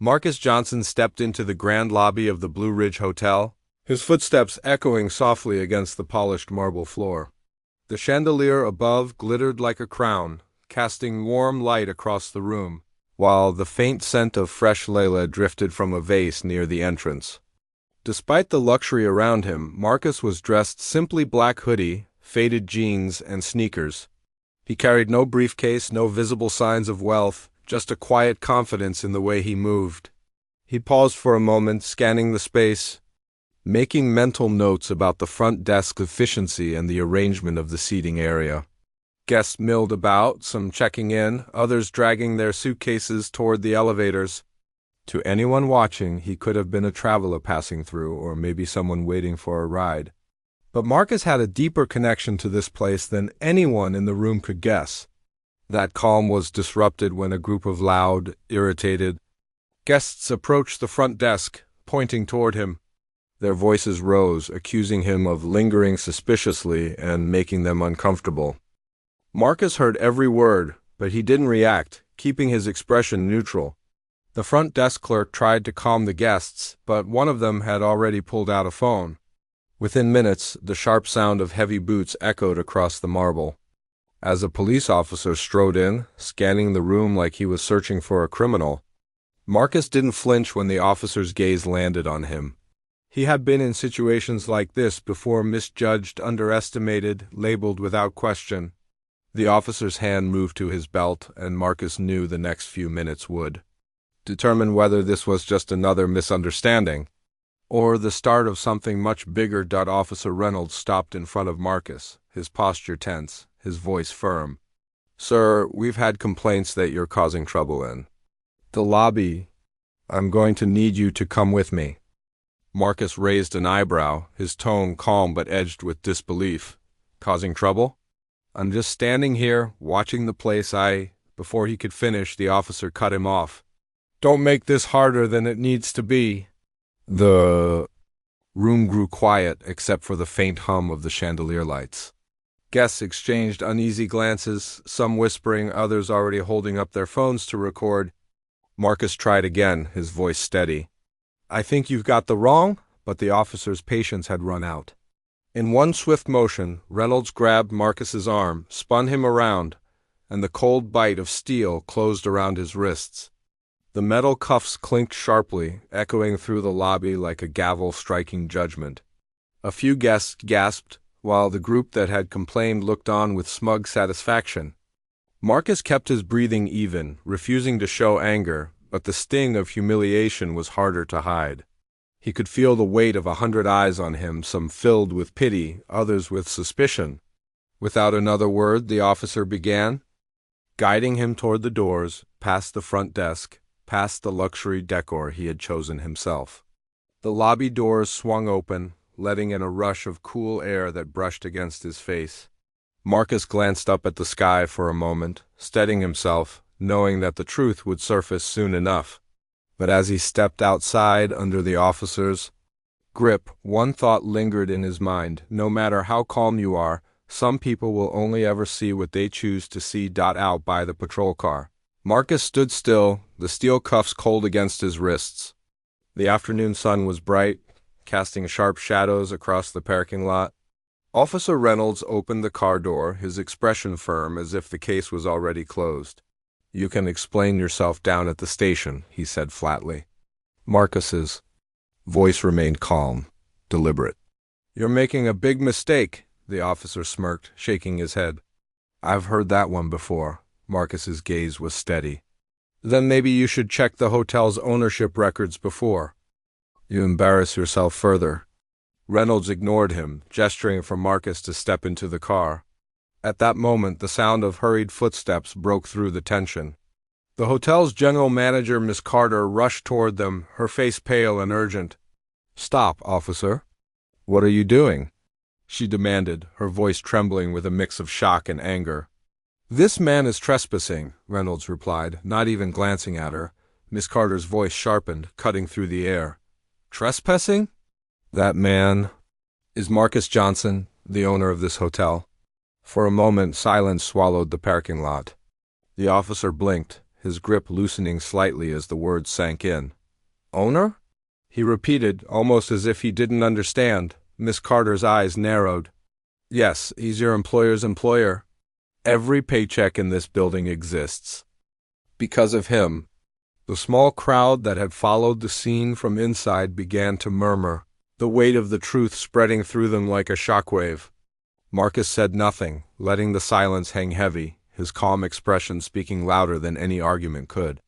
Marcus Johnson stepped into the grand lobby of the Blue Ridge Hotel, his footsteps echoing softly against the polished marble floor. The chandelier above glittered like a crown, casting warm light across the room, while the faint scent of fresh lilac drifted from a vase near the entrance. Despite the luxury around him, Marcus was dressed simply black hoodie, faded jeans, and sneakers. He carried no briefcase, no visible signs of wealth, just a quiet confidence in the way he moved. He paused for a moment, scanning the space, making mental notes about the front desk efficiency and the arrangement of the seating area. Guests milled about, some checking in, others dragging their suitcases toward the elevators. To anyone watching, he could have been a traveler passing through, or maybe someone waiting for a ride. But Marcus had a deeper connection to this place than anyone in the room could guess. That calm was disrupted when a group of loud, irritated guests approached the front desk, pointing toward him. Their voices rose, accusing him of lingering suspiciously and making them uncomfortable. Marcus heard every word, but he didn't react, keeping his expression neutral. The front desk clerk tried to calm the guests, but one of them had already pulled out a phone. Within minutes, the sharp sound of heavy boots echoed across the marble. As a police officer strode in, scanning the room like he was searching for a criminal, Marcus didn't flinch when the officer's gaze landed on him. He had been in situations like this before, misjudged, underestimated, labeled without question. The officer's hand moved to his belt, and Marcus knew the next few minutes would determine whether this was just another misunderstanding or the start of something much bigger. Officer Reynolds stopped in front of Marcus, his posture tense, his voice firm. "Sir, we've had complaints that you're causing trouble in the lobby. I'm going to need you to come with me." Marcus raised an eyebrow, his tone calm but edged with disbelief. "Causing trouble? I'm just standing here, watching the place. Before he could finish, the officer cut him off. "Don't make this harder than it needs to be." The room grew quiet except for the faint hum of the chandelier lights. Guests exchanged uneasy glances, some whispering, others already holding up their phones to record. Marcus tried again, his voice steady. "I think you've got the wrong," but the officer's patience had run out. In one swift motion, Reynolds grabbed Marcus's arm, spun him around, and the cold bite of steel closed around his wrists. The metal cuffs clinked sharply, echoing through the lobby like a gavel striking judgment. A few guests gasped, while the group that had complained looked on with smug satisfaction. Marcus kept his breathing even, refusing to show anger, but the sting of humiliation was harder to hide. He could feel the weight of 100 eyes on him, some filled with pity, others with suspicion. Without another word, the officer began, guiding him toward the doors, past the front desk, past the luxury decor he had chosen himself. The lobby doors swung open, letting in a rush of cool air that brushed against his face. Marcus glanced up at the sky for a moment, steadying himself, knowing that the truth would surface soon enough. But as he stepped outside under the officer's grip, one thought lingered in his mind. No matter how calm you are, some people will only ever see what they choose to see. Out by the patrol car, Marcus stood still, the steel cuffs cold against his wrists. The afternoon sun was bright, casting sharp shadows across the parking lot. Officer Reynolds opened the car door, his expression firm as if the case was already closed. "You can explain yourself down at the station," he said flatly. Marcus's voice remained calm, deliberate. "You're making a big mistake," the officer smirked, shaking his head. "I've heard that one before." Marcus's gaze was steady. "Then maybe you should check the hotel's ownership records before you embarrass yourself further." Reynolds ignored him, gesturing for Marcus to step into the car. At that moment, the sound of hurried footsteps broke through the tension. The hotel's general manager, Miss Carter, rushed toward them, her face pale and urgent. "Stop, officer. What are you doing?" she demanded, her voice trembling with a mix of shock and anger. "This man is trespassing," Reynolds replied, not even glancing at her. Miss Carter's voice sharpened, cutting through the air. "Trespassing? That man is Marcus Johnson, the owner of this hotel." For a moment, silence swallowed the parking lot. The officer blinked, his grip loosening slightly as the words sank in. "Owner?" he repeated, almost as if he didn't understand. Miss Carter's eyes narrowed. "Yes, he's your employer's employer. Every paycheck in this building exists because of him." The small crowd that had followed the scene from inside began to murmur, the weight of the truth spreading through them like a shockwave. Marcus said nothing, letting the silence hang heavy, his calm expression speaking louder than any argument could.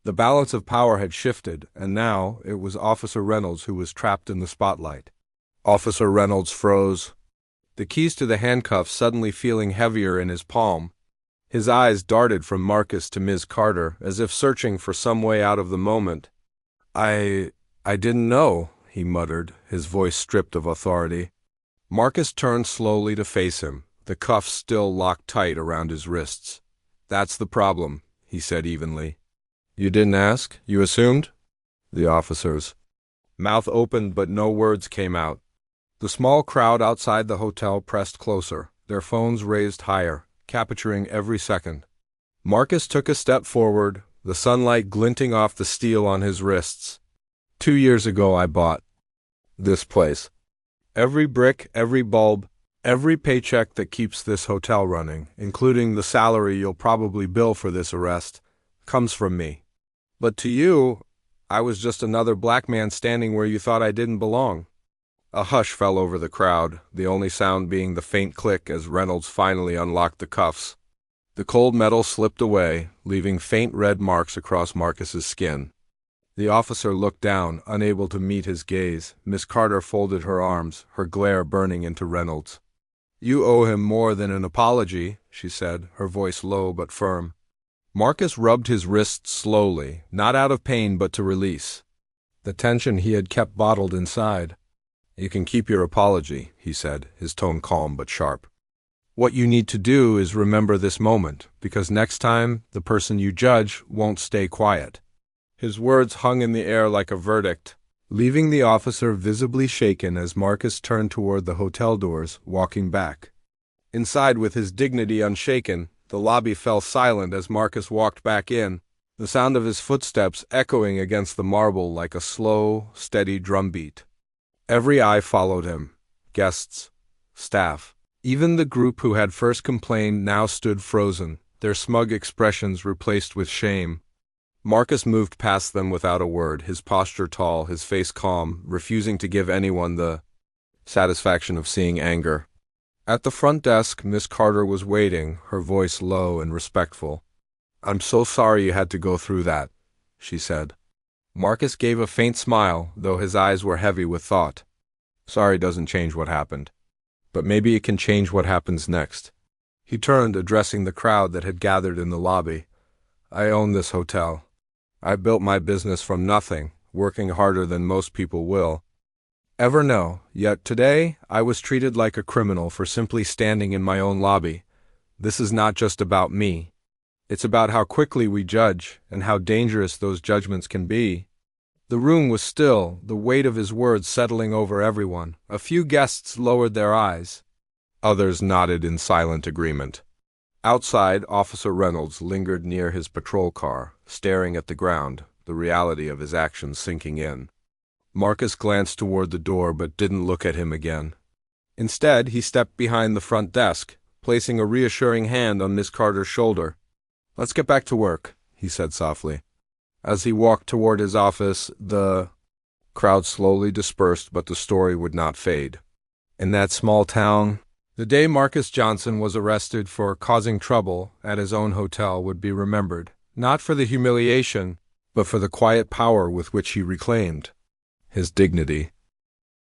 The balance of power had shifted, and now it was Officer Reynolds who was trapped in the spotlight. Officer Reynolds froze, the keys to the handcuffs suddenly feeling heavier in his palm. His eyes darted from Marcus to Ms. Carter, as if searching for some way out of the moment. I didn't know," he muttered, his voice stripped of authority. Marcus turned slowly to face him, the cuffs still locked tight around his wrists. "That's the problem," he said evenly. "You didn't ask? You assumed?" The officer's mouth opened, but no words came out. The small crowd outside the hotel pressed closer, their phones raised higher, capturing every second. Marcus took a step forward, the sunlight glinting off the steel on his wrists. "2 years ago I bought this place. Every brick, every bulb, every paycheck that keeps this hotel running, including the salary you'll probably bill for this arrest, comes from me. But to you, I was just another black man standing where you thought I didn't belong." A hush fell over the crowd, the only sound being the faint click as Reynolds finally unlocked the cuffs. The cold metal slipped away, leaving faint red marks across Marcus's skin. The officer looked down, unable to meet his gaze. Miss Carter folded her arms, her glare burning into Reynolds. "You owe him more than an apology," she said, her voice low but firm. Marcus rubbed his wrists slowly, not out of pain but to release the tension he had kept bottled inside. "You can keep your apology," he said, his tone calm but sharp. "What you need to do is remember this moment, because next time, the person you judge won't stay quiet." His words hung in the air like a verdict, leaving the officer visibly shaken as Marcus turned toward the hotel doors, walking back. Inside, with his dignity unshaken, the lobby fell silent as Marcus walked back in, the sound of his footsteps echoing against the marble like a slow, steady drumbeat. Every eye followed him. Guests, staff, even the group who had first complained now stood frozen, their smug expressions replaced with shame. Marcus moved past them without a word, his posture tall, his face calm, refusing to give anyone the satisfaction of seeing anger. At the front desk, Miss Carter was waiting, her voice low and respectful. "I'm so sorry you had to go through that," she said. Marcus gave a faint smile, though his eyes were heavy with thought. Sorry doesn't change what happened, but maybe it can change what happens next. He turned, addressing the crowd that had gathered in the lobby. "I own this hotel. I built my business from nothing, working harder than most people will ever know, yet today I was treated like a criminal for simply standing in my own lobby. This is not just about me. It's about how quickly we judge and how dangerous those judgments can be." The room was still, the weight of his words settling over everyone. A few guests lowered their eyes. Others nodded in silent agreement. Outside, Officer Reynolds lingered near his patrol car, staring at the ground, the reality of his actions sinking in. Marcus glanced toward the door but didn't look at him again. Instead, he stepped behind the front desk, placing a reassuring hand on Miss Carter's shoulder. "Let's get back to work," he said softly. As he walked toward his office, the crowd slowly dispersed, but the story would not fade. In that small town, the day Marcus Johnson was arrested for causing trouble at his own hotel would be remembered, not for the humiliation, but for the quiet power with which he reclaimed his dignity.